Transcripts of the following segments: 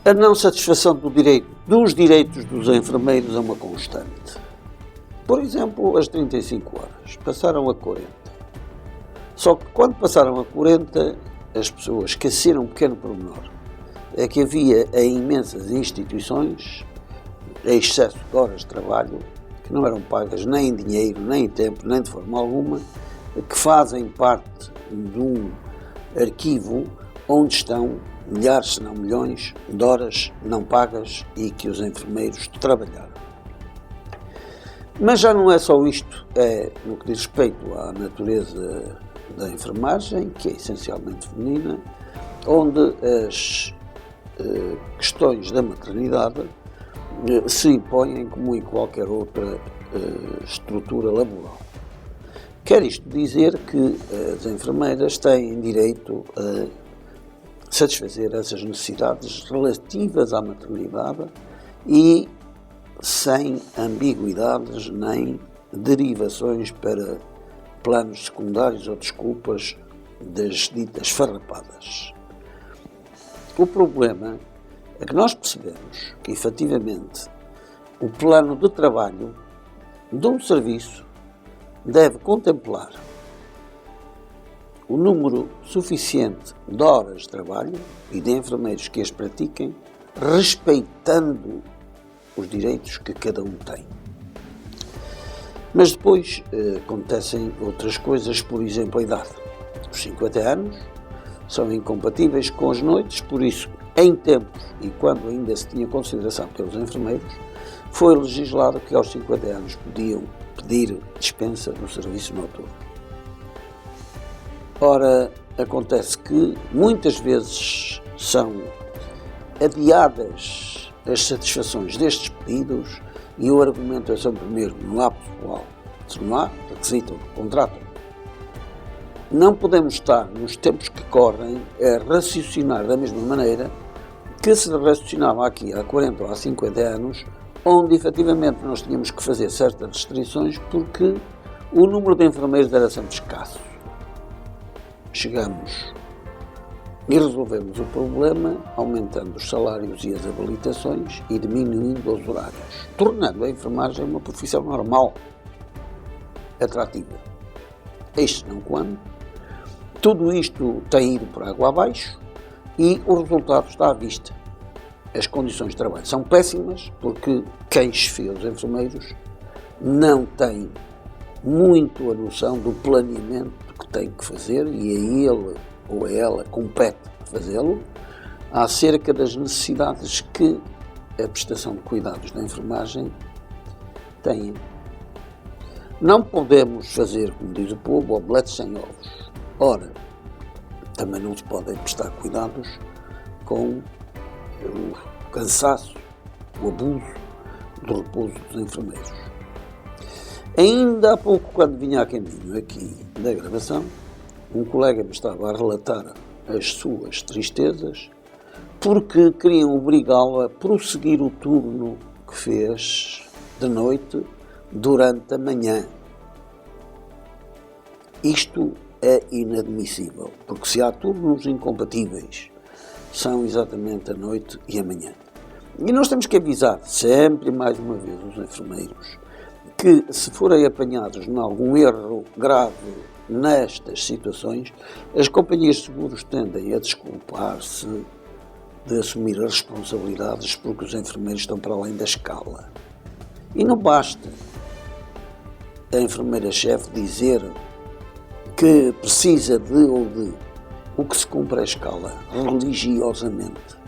A não satisfação dos direitos dos enfermeiros é uma constante. Por exemplo, as 35 horas passaram a 40. Só que quando passaram a 40, as pessoas esqueceram um pequeno pormenor. É que havia em imensas instituições excesso de horas de trabalho que não eram pagas nem em dinheiro, nem em tempo, nem de forma alguma, que fazem parte de um arquivo onde estão milhares, se não milhões, de horas não pagas e que os enfermeiros trabalharam. Mas já não é só isto, é no que diz respeito à natureza da enfermagem, que é essencialmente feminina, onde as questões da maternidade se impõem como em qualquer outra estrutura laboral. Quer isto dizer que as enfermeiras têm direito a satisfazer essas necessidades relativas à maternidade e sem ambiguidades nem derivações para planos secundários ou desculpas das ditas farrapadas. O problema é que nós percebemos que, efetivamente, o plano de trabalho de um serviço deve contemplar o número suficiente de horas de trabalho e de enfermeiros que as pratiquem, respeitando os direitos que cada um tem. Mas depois acontecem outras coisas, por exemplo, a idade. Os 50 anos são incompatíveis com as noites, por isso, em tempos e quando ainda se tinha consideração pelos enfermeiros, foi legislado que aos 50 anos podiam pedir dispensa no serviço noturno. Ora, acontece que muitas vezes são adiadas as satisfações destes pedidos e o argumento é sempre o mesmo, não há pessoal. Se não há, requisitam, contratam. Não podemos estar, nos tempos que correm, a raciocinar da mesma maneira que se raciocinava aqui há 40 ou há 50 anos, onde efetivamente nós tínhamos que fazer certas restrições porque o número de enfermeiros era sempre escasso. Chegamos e resolvemos o problema aumentando os salários e as habilitações e diminuindo os horários, tornando a enfermagem uma profissão normal, atrativa. Este não quando. Tudo isto tem ido por água abaixo e o resultado está à vista. As condições de trabalho são péssimas porque quem chefia os enfermeiros não tem muito a noção do planeamento que tem que fazer e a ele ou a ela compete fazê-lo acerca das necessidades que a prestação de cuidados da enfermagem tem. Não podemos fazer, como diz o povo, omeletes sem ovos. Ora, também não se podem prestar cuidados com o cansaço, o abuso do repouso dos enfermeiros. Ainda há pouco, quando vinha a caminho aqui da gravação, um colega me estava a relatar as suas tristezas porque queriam obrigá-lo a prosseguir o turno que fez de noite durante a manhã. Isto é inadmissível, porque se há turnos incompatíveis, são exatamente a noite e a manhã. E nós temos que avisar sempre, mais uma vez, os enfermeiros que, se forem apanhados em algum erro grave nestas situações, as companhias de seguros tendem a desculpar-se de assumir as responsabilidades porque os enfermeiros estão para além da escala. E não basta a enfermeira-chefe dizer que precisa de ou de o que se cumpre a escala religiosamente.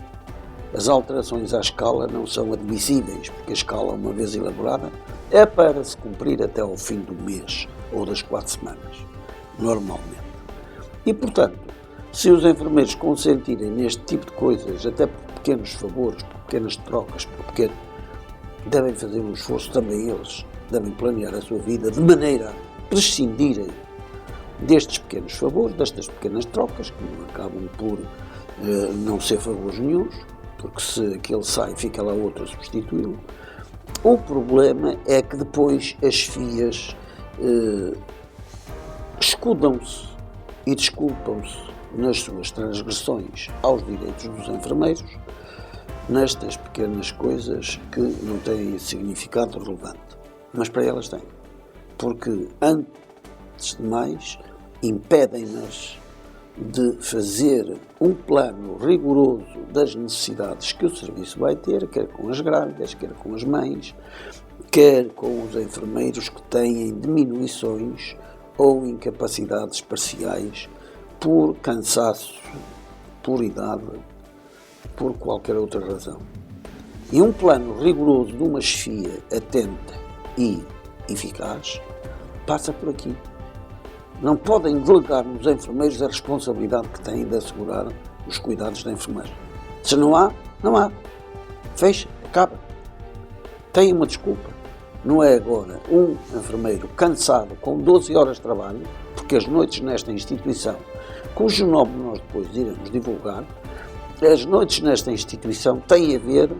As alterações à escala não são admissíveis, porque a escala, uma vez elaborada, é para se cumprir até ao fim do mês ou das 4 semanas, normalmente. E, portanto, se os enfermeiros consentirem neste tipo de coisas, até por pequenos favores, por pequenas trocas, devem fazer um esforço também eles, devem planear a sua vida de maneira a prescindirem destes pequenos favores, destas pequenas trocas, que não acabam por não ser favores nenhuns, porque se aquele sai, fica lá outro a substituí-lo. O problema é que depois as FIAs escudam-se e desculpam-se nas suas transgressões aos direitos dos enfermeiros, nestas pequenas coisas que não têm significado relevante, mas para elas têm, porque antes de mais impedem-nas de fazer um plano rigoroso das necessidades que o serviço vai ter, quer com as grávidas, quer com as mães, quer com os enfermeiros que têm diminuições ou incapacidades parciais por cansaço, por idade, por qualquer outra razão. E um plano rigoroso de uma chefia atenta e eficaz passa por aqui. Não podem delegar nos enfermeiros a responsabilidade que têm de assegurar os cuidados da enfermagem. Se não há, não há. Fecha, acaba. Tem uma desculpa. Não é agora um enfermeiro cansado com 12 horas de trabalho, porque as noites nesta instituição, cujo nome nós depois iremos divulgar, as noites nesta instituição têm a ver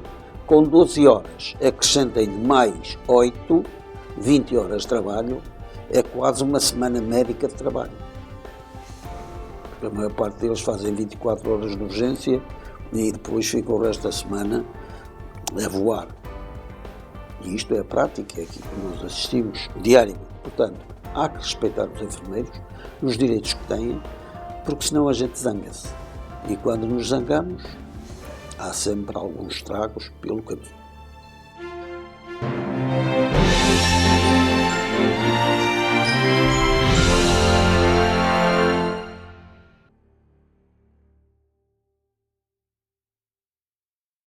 com 12 horas. Acrescentem-lhe mais 8, 20 horas de trabalho, é quase uma semana médica de trabalho. Porque a maior parte deles fazem 24 horas de urgência e depois ficam o resto da semana a voar. E isto é a prática, é aqui que nós assistimos diariamente. Portanto, há que respeitar os enfermeiros, os direitos que têm, porque senão a gente zanga-se. E quando nos zangamos, há sempre alguns estragos pelo caminho.